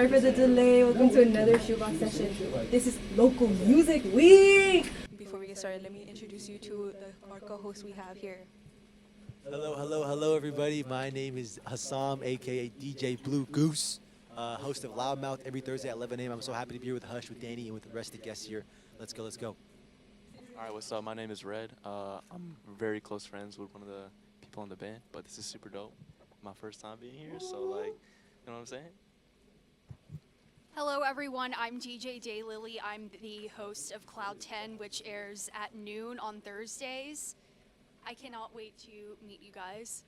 sorry for the delay. Welcome to another Shoebox session. This is Local Music Week. Before we get started, let me introduce you to our co-host we have here. Hello, everybody. My name is Hussam, aka DJ Blue Goose, host of Loudmouth every Thursday at 11 a.m. I'm so happy to be here with Hush, with Danny, and with the rest of the guests here. Let's go. All right, what's up? My name is Red. I'm very close friends with one of the people in the band, but this is super dope. My first time being here, so like, you know what I'm saying? Hello everyone, I'm DJ Daylily. I'm the host of Cloud 10, which airs at noon on Thursdays. I cannot wait to meet you guys.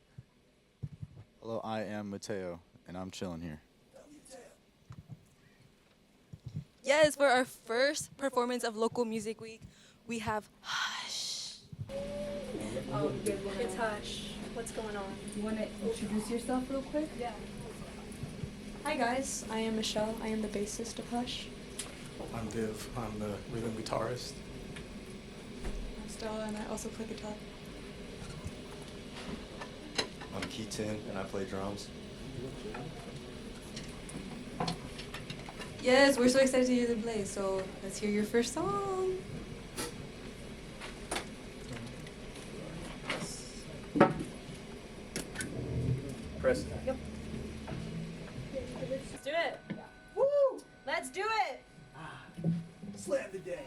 Hello, I am Mateo, and I'm chilling here. Yes, for our first performance of Local Music Week, we have Hush. It's Hush. What's going on? Do you want to introduce yourself real quick? Yeah. Hi guys, I am Michelle. I am the bassist of Hush. I'm Viv. I'm the rhythm guitarist. I'm Stella and I also play guitar. I'm Keaton and I play drums. Yes, we're so excited to hear them play, so let's hear your first song. Press. Yep. Let's do it. Woo! Let's do it. Slam the day.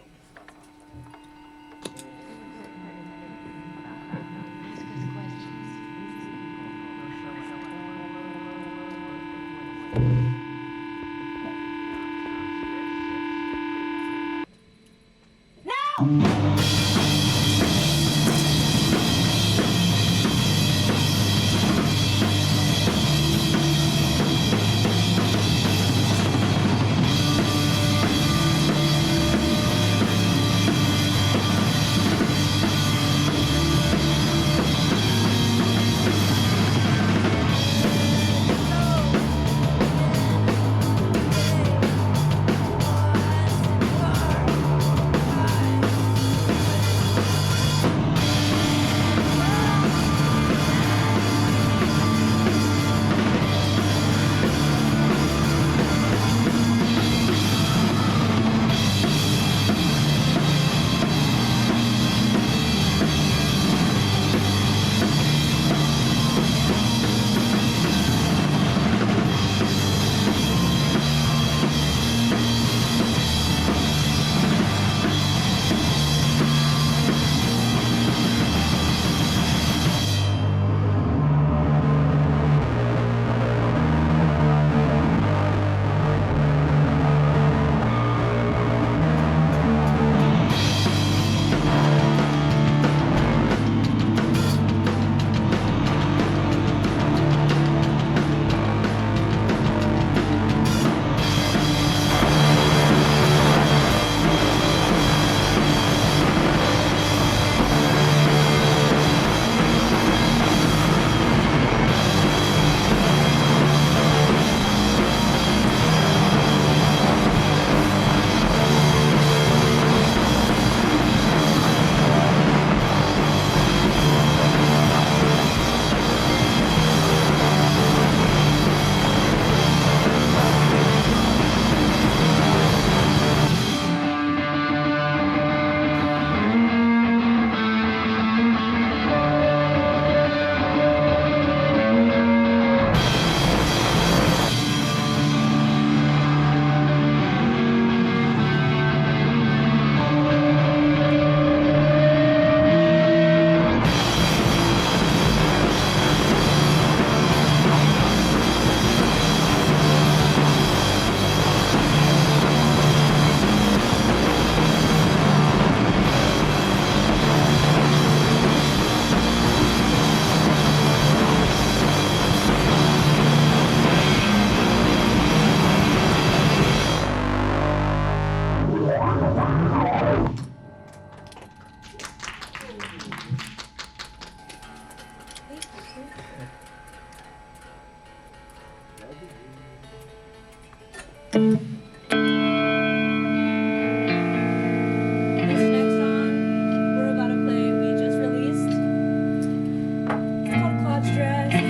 God's dress. This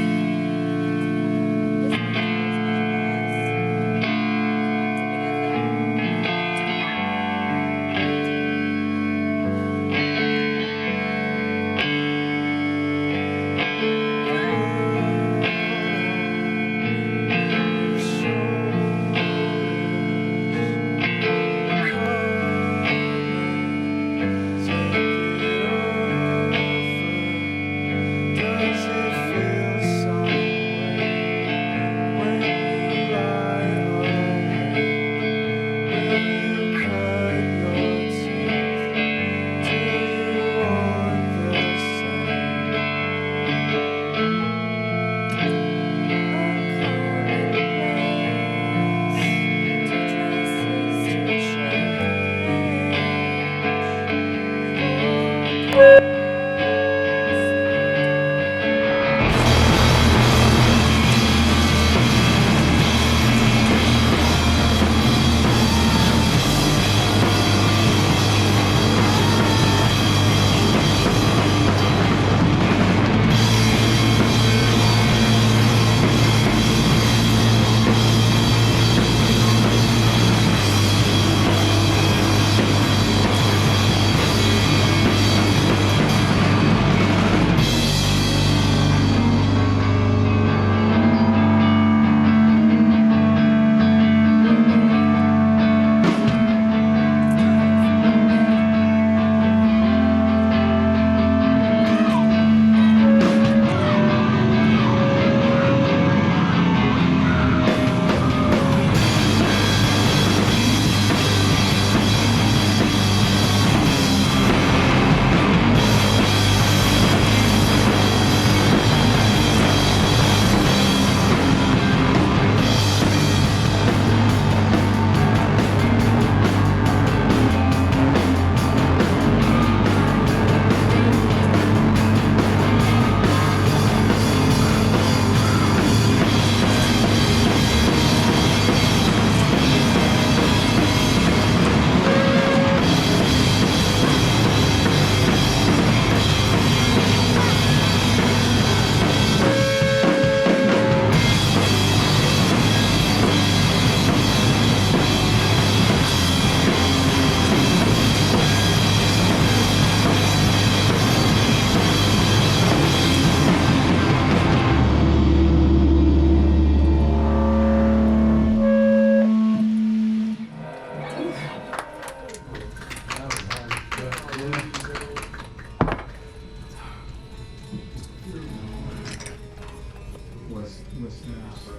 is my special class.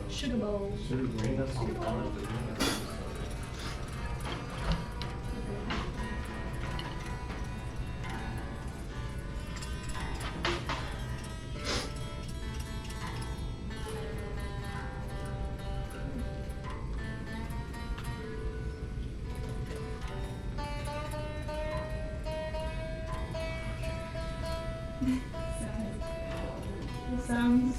Sugar bowl. Sounds.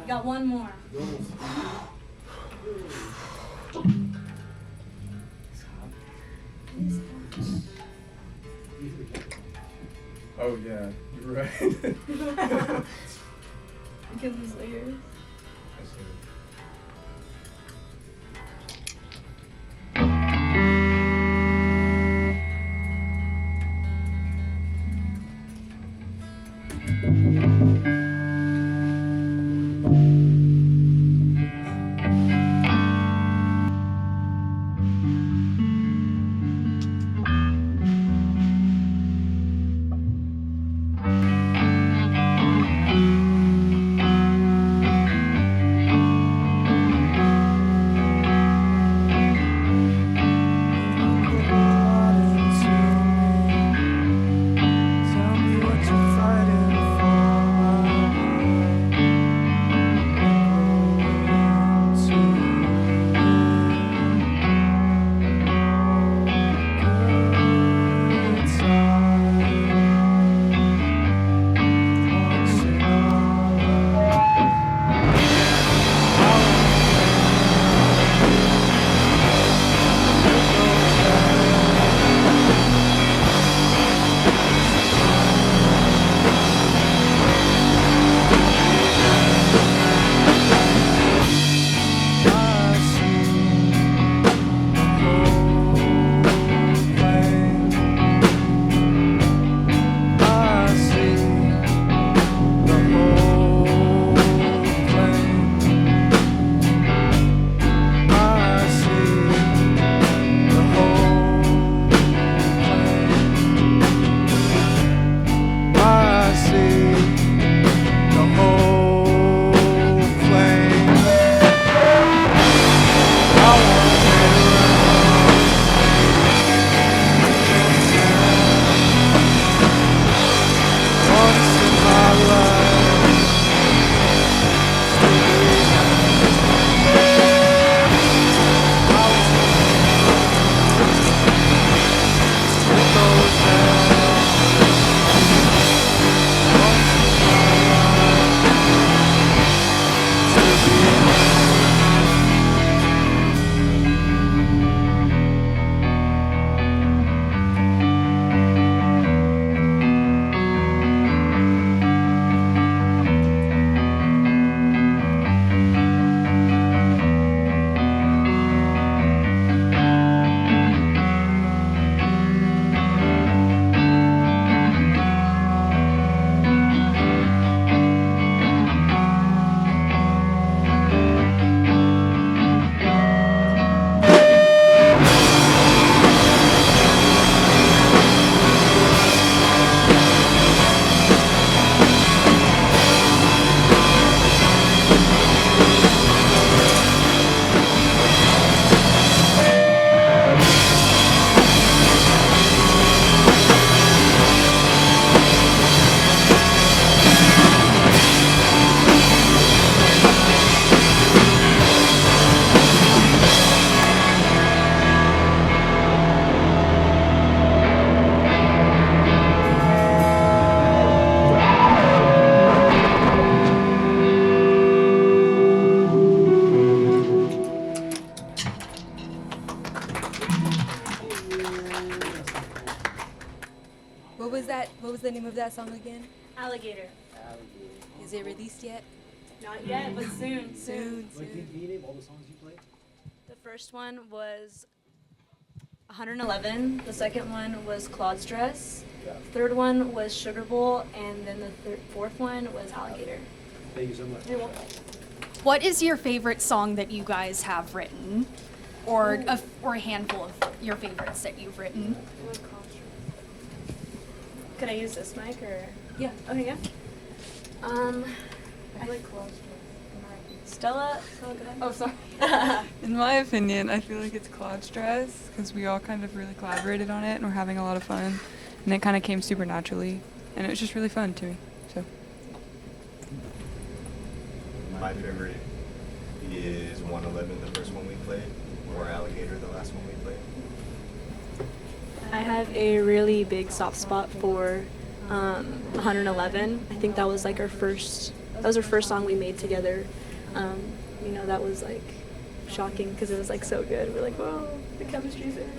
Got one more. Oh yeah, you're right. You can lose layers. was the name of that song again? Alligator. Is it released yet? Not yet, but soon. Soon. Can you name all the songs you played? The first one was 111. The second one was Claude's Dress. Third one was Sugar Bowl, and then the fourth one was Alligator. Thank you so much. What is your favorite song that you guys have written? Or a handful of your favorites that you've written? Could I use this mic or? Yeah. Okay, yeah. I like Stella. Oh, sorry. In my opinion, I feel like it's Claude's Dress because we all kind of really collaborated on it and we're having a lot of fun. And it kind of came super naturally. And it was just really fun to me. So. My favorite is 111, the first one we played, or Alligator, the last one we played. I have a really big soft spot for 111. I think that was like our first song we made together. That was like shocking because it was like so good. We're like, whoa, the chemistry's there.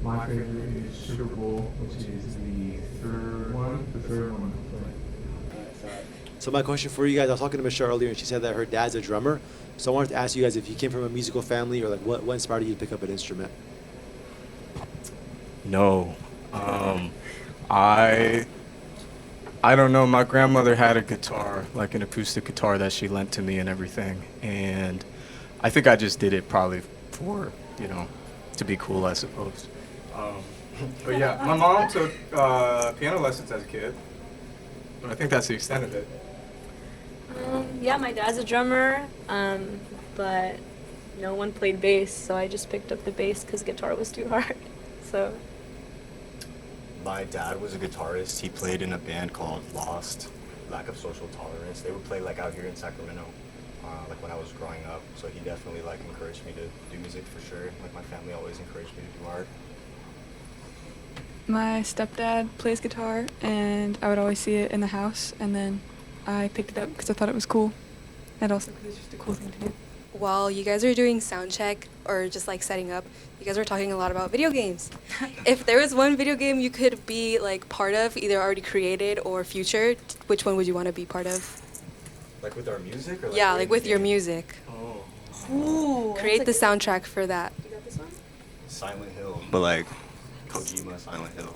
My favorite is Sugar Bowl, which is the third one we played. So my question for you guys, I was talking to Michelle earlier, and she said that her dad's a drummer. So I wanted to ask you guys if you came from a musical family, or like what inspired you to pick up an instrument? No. I don't know. My grandmother had a guitar, like an acoustic guitar that she lent to me and everything. And I think I just did it probably for, to be cool, I suppose. But yeah, my mom took piano lessons as a kid. But I think that's the extent of it. Yeah, my dad's a drummer, but no one played bass, so I just picked up the bass because guitar was too hard. So. My dad was a guitarist. He played in a band called Lost, Lack of Social Tolerance. They would play like out here in Sacramento, like when I was growing up. So he definitely like encouraged me to do music for sure. Like my family always encouraged me to do art. My stepdad plays guitar and I would always see it in the house and then I picked it up because I thought it was cool. And also because it's just a cool thing to do. While you guys are doing sound check or just like setting up, you guys were talking a lot about video games. If there was one video game you could be like part of, either already created or future, which one would you want to be part of? Like with our music? Or like Yeah, like with your music. Oh. Ooh, create the soundtrack for that. You got this one? Silent Hill. But like Kojima Silent Hill.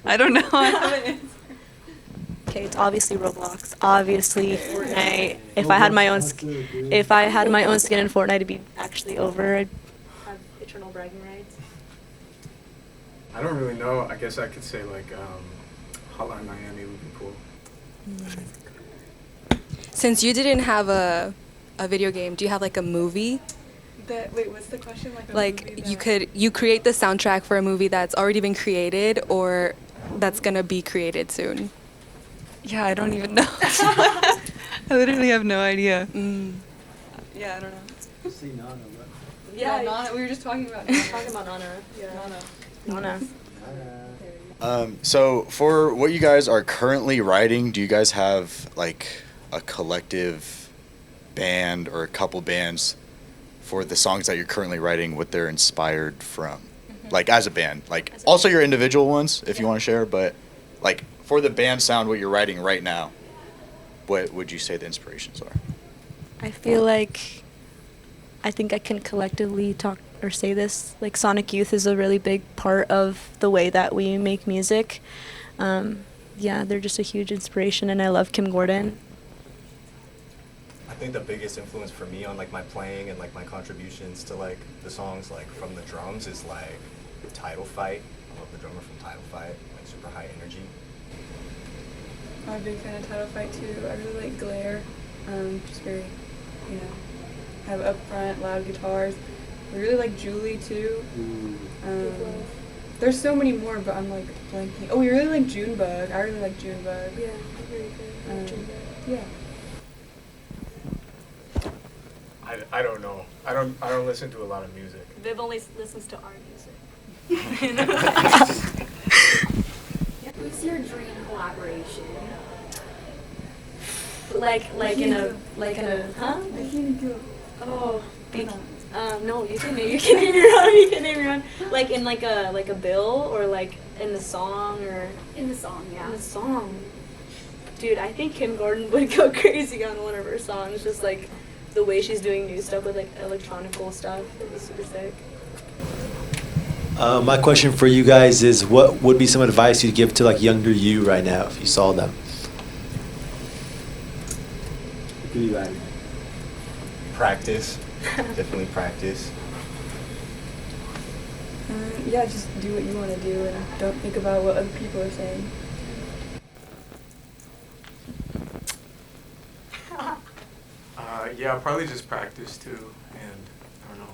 I don't know. I haven't answered. Okay, it's obviously Roblox. Obviously Fortnite. If I had my own skin in Fortnite, it'd be actually over. I'd have eternal bragging rights. I don't really know. I guess I could say like Hotline Miami would be cool. Since you didn't have a video game, do you have like a movie? Wait, what's the question? Like you create the soundtrack for a movie that's already been created or that's gonna be created soon. Yeah, I don't even know. I literally have no idea. Yeah, I don't know. Say Nana, right? Yeah, Nana. We were just talking about Nana. Talking about Nana. Yeah. Nana. So for what you guys are currently writing, do you guys have like a collective band or a couple bands for the songs that you're currently writing, what they're inspired from? Like as a band, like also your individual ones if you want to share, but like for the band sound, what you're writing right now, what would you say the inspirations are? I feel like I think I can collectively talk or say this. Like Sonic Youth is a really big part of the way that we make music. Yeah, they're just a huge inspiration, and I love Kim Gordon. I think the biggest influence for me on like my playing and like my contributions to like the songs like from the drums is like Title Fight. I love the drummer from Title Fight, like super high energy. I'm a big fan of Title Fight too. I really like Glare. Just very, have upfront, loud guitars. I really like Julie too. There's so many more, but I'm like blanking. Oh, we really like Junebug. I really like Junebug. Yeah, very good. Yeah. I don't know. I don't listen to a lot of music. Viv only listens to our music. Who's your dream collaboration? Like in a huh? Oh, No, you can name your own. You can name your own. Like in like a bill or like in the song or In the song, yeah. in the song. Dude, I think Kim Gordon would go crazy on one of her songs. Just like the way she's doing new stuff with like electronical stuff. It'd be super sick. My question for you guys is, what would be some advice you'd give to like younger you right now if you saw them? Practice. Definitely practice. Yeah, just do what you want to do and don't think about what other people are saying. Yeah, probably just practice too, and I don't know.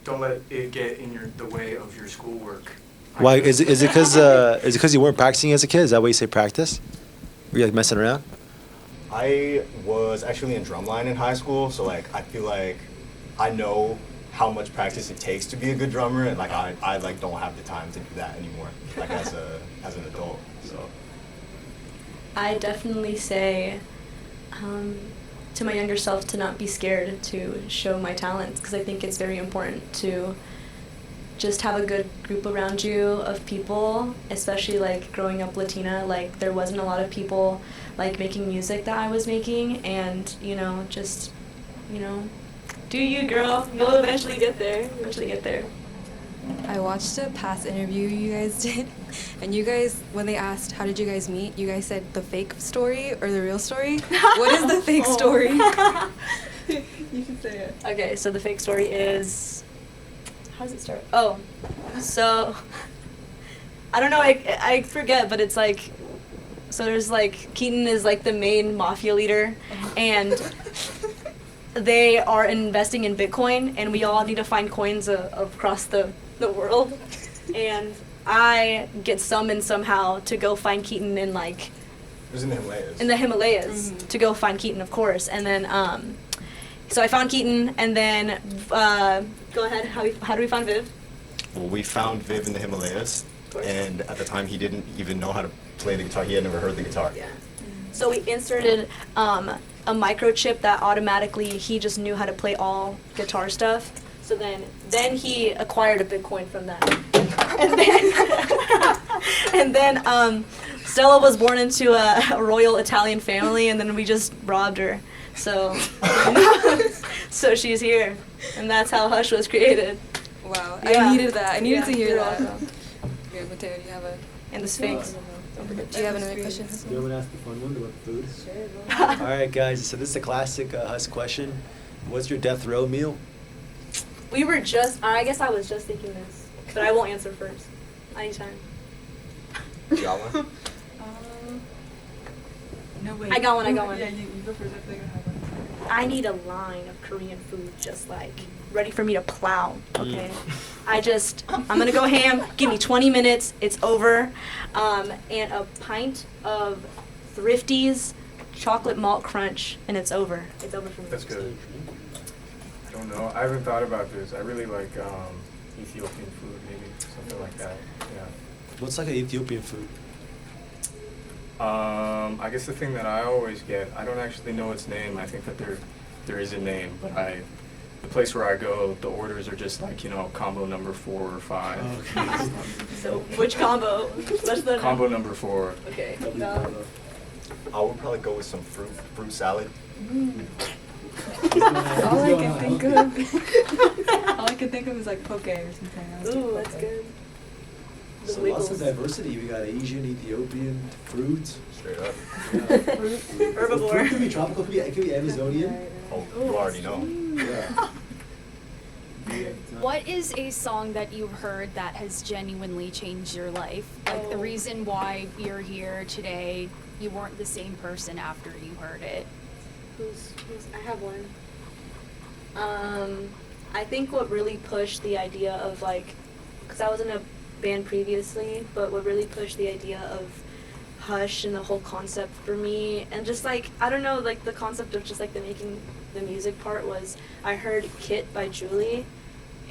Don't let it get in the way of your schoolwork. Why is it because you weren't practicing as a kid? Is that why you say practice? Were you like messing around? I was actually in drumline in high school, so like I feel like I know how much practice it takes to be a good drummer, and like I like don't have the time to do that anymore, like as an adult. So I definitely say to my younger self to not be scared to show my talents, because I think it's very important to just have a good group around you of people, especially like growing up Latina. Like there wasn't a lot of people like making music that I was making, and just do you, girl. You'll eventually get there. I watched a past interview you guys did, and you guys, when they asked how did you guys meet, you guys said the fake story or the real story. What is the fake story? You should say it. Okay, so the fake story is, how does it start? Oh, so I don't know, I forget, but it's like, so there's like, Keaton is like the main mafia leader, and they are investing in Bitcoin, and we all need to find coins across the world, and I get summoned somehow to go find Keaton in like, it was in the Himalayas. In the Himalayas, to go find Keaton, of course, and then so I found Keaton, and then go ahead. How do we find Viv? Well, we found Viv in the Himalayas, and at the time he didn't even know how to play the guitar. He had never heard the guitar. Yeah. So we inserted a microchip that automatically he just knew how to play all guitar stuff. So then he acquired a Bitcoin from that, and then Stella was born into a royal Italian family, and then we just robbed her. So so she's here, and that's how Hush was created. Wow, Yeah. I needed that. I needed to hear you're that. welcome. Good, Mateo, do you have a... And the Sphinx. Do you have another question? You want to ask the fun one about food? Sure. All right, guys. So this is a classic Huss question. What's your death row meal? I guess I was just thinking this, but I won't answer first. Anytime. You got one? No, wait. I got one. Yeah, you go first. I think I have one. I need a line of Korean food just like ready for me to plow, okay? I'm gonna go ham, give me 20 minutes, it's over. And a pint of Thrifty's chocolate malt crunch, and it's over. It's over for me. That's good. I don't know. I haven't thought about this. I really like Ethiopian food, maybe something like that. Yeah. What's like an Ethiopian food? I guess the thing that I always get, I don't actually know its name. I think that there is a name, but the place where I go, the orders are just like, combo number 4 or 5. Okay. So which combo? What's the Combo number 4. Okay. I would probably go with some fruit salad. All I can think of is like poke or something. Ooh, that's good. The So wiggles. lots of diversity. We got Asian, Ethiopian, fruit. Straight up. Herbivore. Fruit could be tropical. It could be Amazonian. Oh, you already know. Yeah. What is a song that you've heard that has genuinely changed your life? Like the reason why you're here today, you weren't the same person after you heard it. I have one. I think what really pushed the idea of because I was in a band previously, but what really pushed the idea of Hush and the whole concept for me, and just I don't know, the concept of just the making the music part was, I heard Kit by Julie,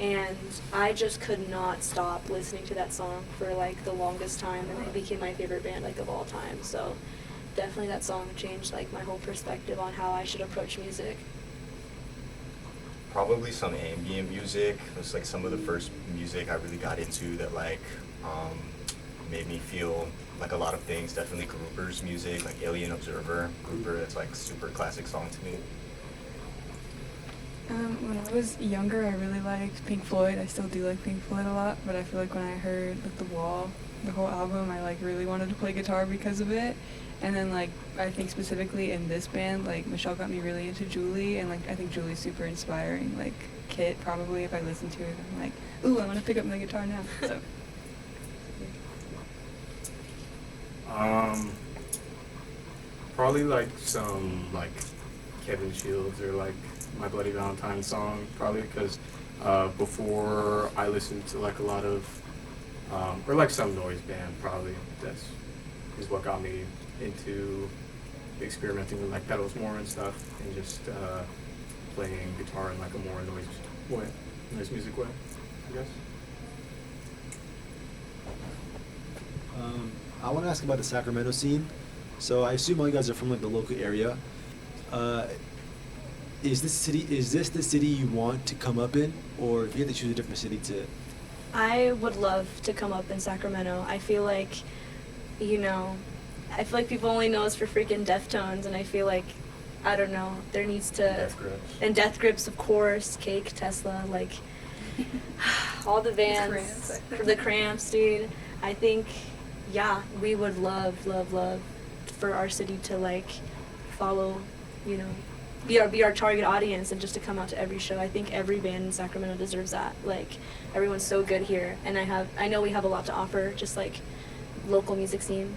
and I just could not stop listening to that song for the longest time, and it became my favorite band of all time. So definitely that song changed my whole perspective on how I should approach music. Probably some ambient music. It was like some of the first music I really got into that like made me feel like a lot of things. Definitely Grouper's music, like Alien Observer. Grouper, that's like super classic song to me. When I was younger, I really liked Pink Floyd. I still do like Pink Floyd a lot, but I feel like when I heard like The Wall, the whole album, I like really wanted to play guitar because of it. And then like I think specifically in this band, like Michelle got me really into Julie, and like I think Julie's super inspiring. Like Kit, probably if I listen to it, I'm like, ooh, I want to pick up my guitar now. So. Probably like some like Kevin Shields or like My Bloody Valentine song, probably because before I listened to like a lot of or like some noise band, probably is what got me into experimenting with like pedals more and stuff, and just playing guitar in like a more noise music way, I guess. I want to ask about the Sacramento scene. So I assume all you guys are from like the local area. Is this the city you want to come up in, or if you had to choose a different city to? I would love to come up in Sacramento. I feel like, people only know us for freaking Deftones, and I feel like, I don't know, there needs to... Death Grips. And Death Grips, of course, Cake, Tesla, like, all the bands. The Cramps, dude. I think, yeah, we would love for our city to, like, follow, be our target audience and just to come out to every show. I think every band in Sacramento deserves that. Like, everyone's so good here, and I know we have a lot to offer, just like local music scene.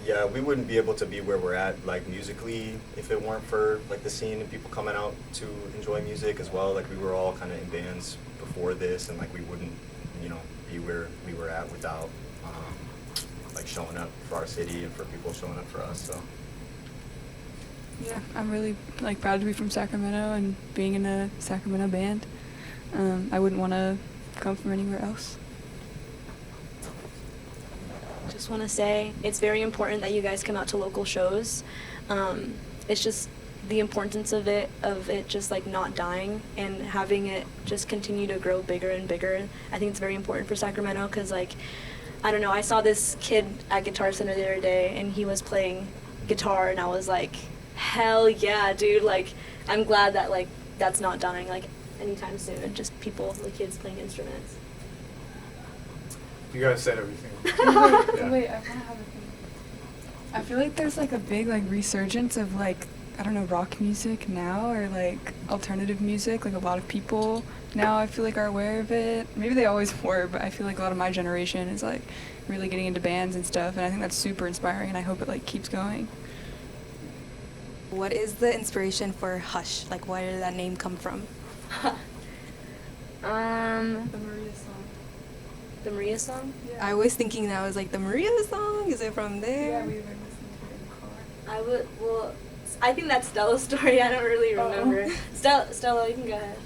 Yeah, we wouldn't be able to be where we're at, like musically, if it weren't for like the scene and people coming out to enjoy music as well. Like we were all kind of in bands before this, and like we wouldn't, be where we were at without like showing up for our city and for people showing up for us. So. Yeah, I'm really like proud to be from Sacramento and being in a Sacramento band. I wouldn't want to come from anywhere else. Just want to say it's very important that you guys come out to local shows. It's just the importance of it just like not dying and having it just continue to grow bigger and bigger. I think it's very important for Sacramento because like, I don't know, I saw this kid at Guitar Center the other day and he was playing guitar and I was like, hell yeah, dude. Like, I'm glad that like that's not dying like anytime soon. Just people, the kids playing instruments. You guys said everything. Yeah. Wait, I want to have a thing. I feel like there's like a big like resurgence of like, I don't know, rock music now or like alternative music. Like a lot of people now I feel like are aware of it. Maybe they always were, but I feel like a lot of my generation is like really getting into bands and stuff, and I think that's super inspiring and I hope it like keeps going. What is the inspiration for Hush? Like, where did that name come from? The Maria song. The Maria song? Yeah. I was thinking that was like the Maria song. Is it from there? Yeah, we were listening to it in the car. I think that's Stella's story. I don't really remember. Stella, you can go ahead.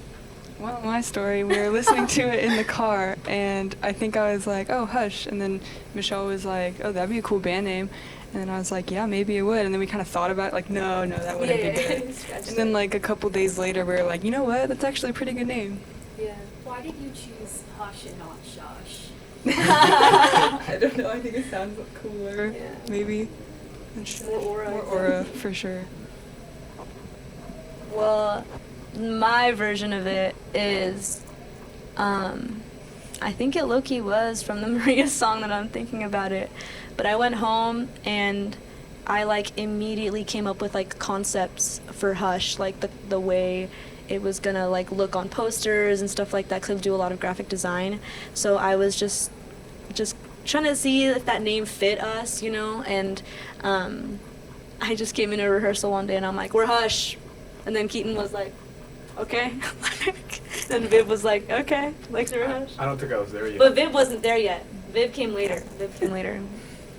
Well, my story, we were listening to it in the car, and I think I was like, oh, Hush. And then Michelle was like, oh, that'd be a cool band name. And then I was like, yeah, maybe it would. And then we kind of thought about it, like, no, that wouldn't be good. And then, like, a couple days later, we were like, you know what? That's actually a pretty good name. Yeah. Why did you choose Hush and not Shush? I don't know. I think it sounds cooler, Yeah. maybe. More aura, for sure. Well, my version of it is, I think it low-key was from the Maria song that I'm thinking about it. But I went home and I like immediately came up with like concepts for Hush, like the way it was gonna like look on posters and stuff like that, because I do a lot of graphic design. So I was just trying to see if that name fit us, and I just came into rehearsal one day and I'm like, we're Hush. And then Keaton was like, okay. And Viv was like, okay, like we're Hush. I don't think I was there yet. But Viv wasn't there yet. Viv came later.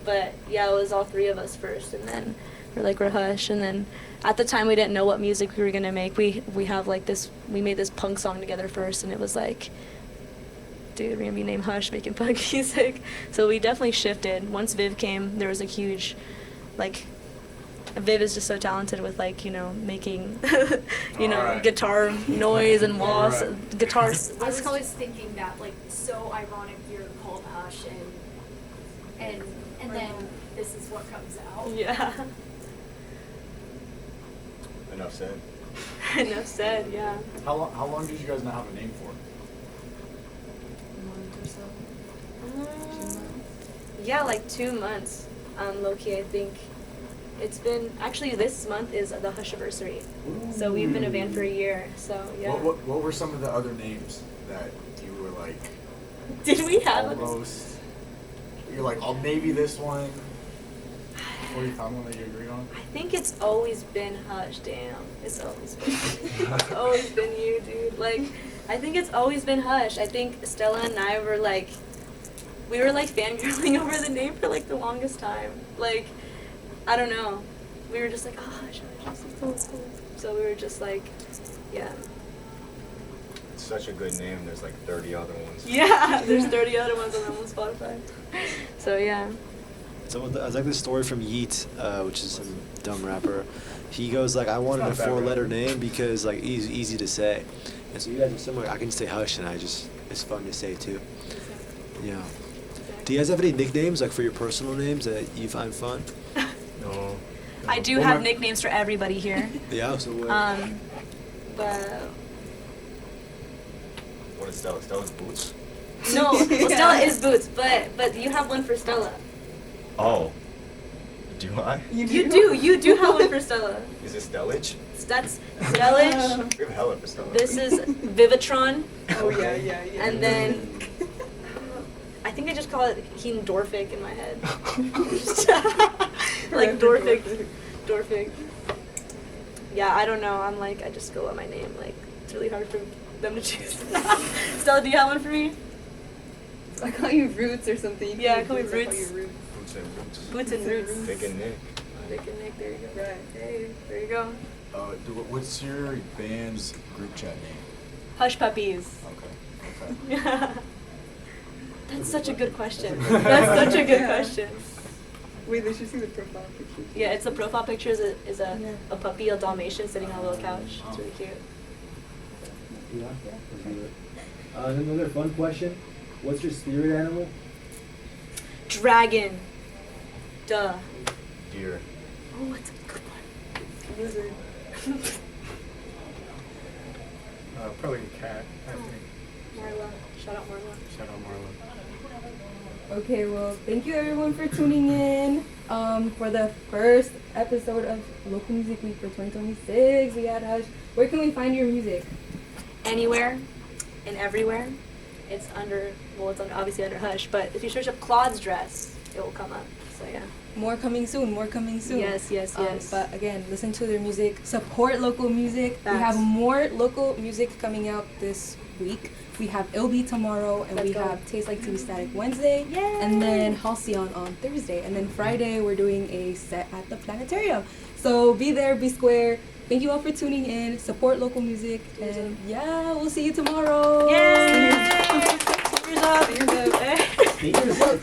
But yeah, it was all three of us first, and then we're like, we're Hush. And then at the time we didn't know what music we were gonna make. We have like this, we made this punk song together first, and it was like, dude, we're gonna be named Hush, making punk music. So we definitely shifted. Once Viv came, there was a huge, like, Viv is just so talented with like, you know, making, you know, Alright. guitar noise and walls, Alright. guitars. I was always thinking that, like, so ironic you're called Hush, and then this is what comes out. Yeah. Enough said. Enough said, yeah. How long did you guys not have a name for? Yeah, like 2 months. Low-key, I think. It's been, actually this month is the Hush-iversary. So we've been a band for a year, so yeah. What were some of the other names that you were like? Did we have almost? You're like, oh, maybe this one. Before you found one that you agreed on. I think it's always been Hush, damn. It's always been It's always been you, dude. Like, I think it's always been Hush. I think Stella and I were like, we were like fangirling over the name for like the longest time. Like, I don't know. We were just like, oh, Hush, Hush, this is so cool. So we were just like, yeah. It's such a good name. There's like 30 other ones. Yeah, there's 30 other ones on them on Spotify. So yeah. So I like the story from Yeet, which is some dumb rapper. He goes like, I wanted a 4-letter name because like easy to say. And so you guys are similar. I can say Hush, and it's fun to say too. Yeah. Do you guys have any nicknames like for your personal names that you find fun? No. I do have nicknames for everybody here. Yeah. So what? But What is Stella? Stella's Boots? no, well, Stella is Boots, but you have one for Stella. Oh. Do I? You do have one for Stella. Is it Stellage? That's Stellage. We have hella for Stella. This is Vivitron. Oh yeah. And then I think I just call it Dorfic in my head. Like Dorfic. Yeah, I don't know. I'm like, I just go by my name. Like, it's really hard for them to choose. Stella, do you have one for me? I call you Roots or something. Yeah, call me Roots. Roots. I call you Roots. Boots and Roots. Boots and Roots. Vic and Nick. Vic and Nick, there you go. Right. Hey, there you go. What's your band's group chat name? Hush Puppies. Okay. That's such a good question. That's such a good question. Wait, they should see the profile picture. Yeah, it's the profile picture is a puppy, a Dalmatian sitting on a little couch. It's really cute. Yeah. Another fun question. What's your spirit animal? Dragon. Duh. Deer. Oh, it's a good one. Lizard. Probably a cat, I think. Marla. Shout out Marla. Shout out Marla. Okay, well, thank you everyone for tuning in for the first episode of Local Music Week for 2026. We had Hush. Where can we find your music? Anywhere and everywhere. It's obviously under Hush, but if you search up Claude's Dress, it will come up. So yeah. More coming soon. Yes. But again, listen to their music. Support local music. Facts. We have more local music coming out this week. We have It'll Be tomorrow, and Let's we go. have Taste Like TV Static Wednesday, and then Halcyon on Thursday, and then Friday we're doing a set at the Planetarium. So be there, be square. Thank you all for tuning in. Support local music, and yeah, we'll see you tomorrow. Yay! Cheers up. Cheers up.